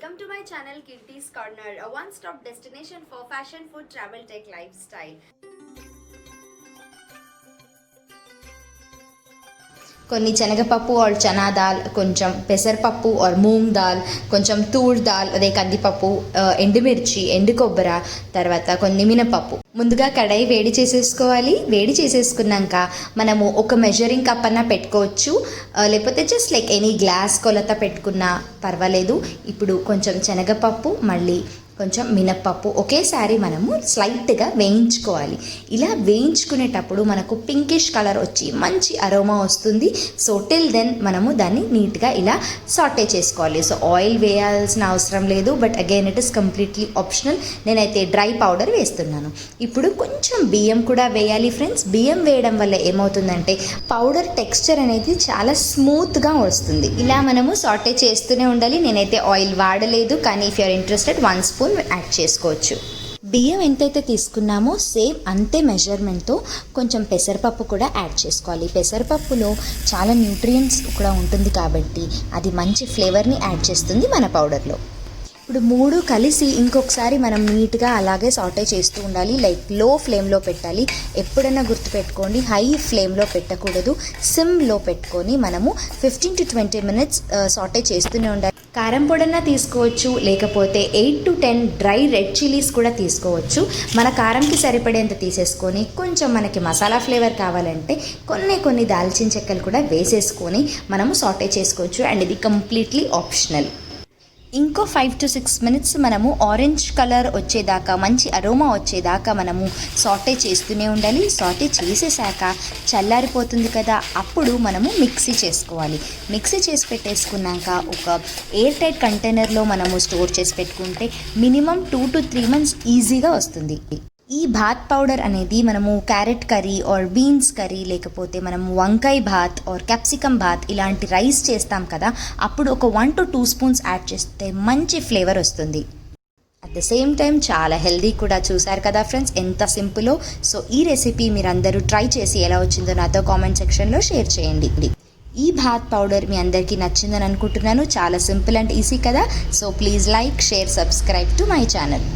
Welcome to my channel Kirti's Corner, a one-stop destination for fashion, food, travel, tech, lifestyle. కొన్ని శనగపప్పు और చనా దాల్, కొంచెం పెసరపప్పు और మూంగ్ దాల్, కొంచెం తూర్ దాల్, అదే కందిపప్పు, ఎండుమిర్చి, ఎండు కొబ్బర, తర్వాత కొన్ని మినపప్పు. ముందుగా కడాయి వేడి చేసేసుకోవాలి. వేడి చేసేసుకున్నాక మనము ఒక మెజరింగ్ కప్ అన్న పెట్టుకోవచ్చు, లేకపోతే జస్ట్ లైక్ ఎనీ గ్లాస్ కొలత పెట్టుకున్నా పర్వాలేదు. ఇప్పుడు కొంచెం శనగపప్పు, మళ్ళీ కొంచెం మినప్పప్పు ఒకేసారి మనము స్లైట్గా వేయించుకోవాలి. ఇలా వేయించుకునేటప్పుడు మనకు పింకిష్ కలర్ వచ్చి మంచి అరోమా వస్తుంది. సో టిల్ దెన్ మనము దాన్ని నీట్గా ఇలా సాటే చేసుకోవాలి. సో ఆయిల్ వేయాల్సిన అవసరం లేదు, but again it is completely optional. నేనైతే డ్రై పౌడర్ వేస్తున్నాను. ఇప్పుడు కొంచెం బియ్యం కూడా వేయాలి ఫ్రెండ్స్. బియ్యం వేయడం వల్ల ఏమవుతుందంటే పౌడర్ టెక్స్చర్ అనేది చాలా స్మూత్గా వస్తుంది. ఇలా మనము సాటే చేస్తూనే ఉండాలి. నేనైతే ఆయిల్ వాడలేదు, కానీ if you are interested 1 spoon add చేసుకోవచ్చు. బియ్యం ఎంతైతే తీసుకున్నామో సేమ్ అంతే మెజర్మెంట్తో కొంచెం పెసరపప్పు కూడా యాడ్ చేసుకోవాలి. పెసరపప్పులో చాలా న్యూట్రియంట్స్ కూడా ఉంటుంది కాబట్టి అది మంచి ఫ్లేవర్ని యాడ్ చేస్తుంది మన పౌడర్లో. ఇప్పుడు 3 కలిసి ఇంకొకసారి మనం నీట్గా అలాగే సాటే చేస్తూ ఉండాలి. లైక్ లో ఫ్లేమ్లో పెట్టాలి. ఎప్పుడైనా గుర్తుపెట్టుకోండి, హై ఫ్లేమ్లో పెట్టకూడదు. సిమ్లో పెట్టుకొని మనము 15 to 20 minutes సాటే చేస్తూనే ఉండాలి. కారం పొడన్నా తీసుకోవచ్చు, లేకపోతే 8 to 10 డ్రై రెడ్ చిల్లీస్ కూడా తీసుకోవచ్చు. మన కారంకి సరిపడేంత తీసేసుకొని కొంచెం మనకి మసాలా ఫ్లేవర్ కావాలంటే కొన్ని దాల్చిన చెక్కలు కూడా వేసేసుకొని మనము సాటే చేసుకోవచ్చు. అండ్ ఇది కంప్లీట్లీ ఆప్షనల్. ఇంకో 5 to 6 minutes మనము ఆరెంజ్ కలర్ వచ్చేదాకా, మంచి అరోమా వచ్చేదాకా మనము సాటే చేస్తూనే ఉండాలి. సాటే చేసేసాక చల్లారిపోతుంది కదా, అప్పుడు మనము మిక్సీ చేసుకోవాలి. మిక్సీ చేసి పెట్టేసుకున్నాక ఒక ఎయిర్ టైట్ కంటైనర్లో మనము స్టోర్ చేసి పెట్టుకుంటే మినిమం 2 to 3 months ఈజీగా వస్తుంది. ఈ భాత్ పౌడర్ అనేది మనము carrot curry or beans curry, లేకపోతే మనము వంకాయ భాత్ ఆర్ క్యాప్సికమ్ భాత్ ఇలాంటి రైస్ చేస్తాం కదా, అప్పుడు ఒక 1 to 2 spoons యాడ్ చేస్తే మంచి ఫ్లేవర్ వస్తుంది. అట్ ద సేమ్ టైం చాలా హెల్దీ కూడా. చూసారు కదా ఫ్రెండ్స్ ఎంత సింపులో. సో ఈ రెసిపీ మీరందరూ ట్రై చేసి ఎలా వచ్చిందో నాతో కామెంట్ సెక్షన్లో షేర్ చేయండి. ఈ భాత్ పౌడర్ మీ అందరికీ నచ్చిందని అనుకుంటున్నాను. చాలా సింపుల్ అండ్ ఈజీ కదా. So please like, share, subscribe to my channel.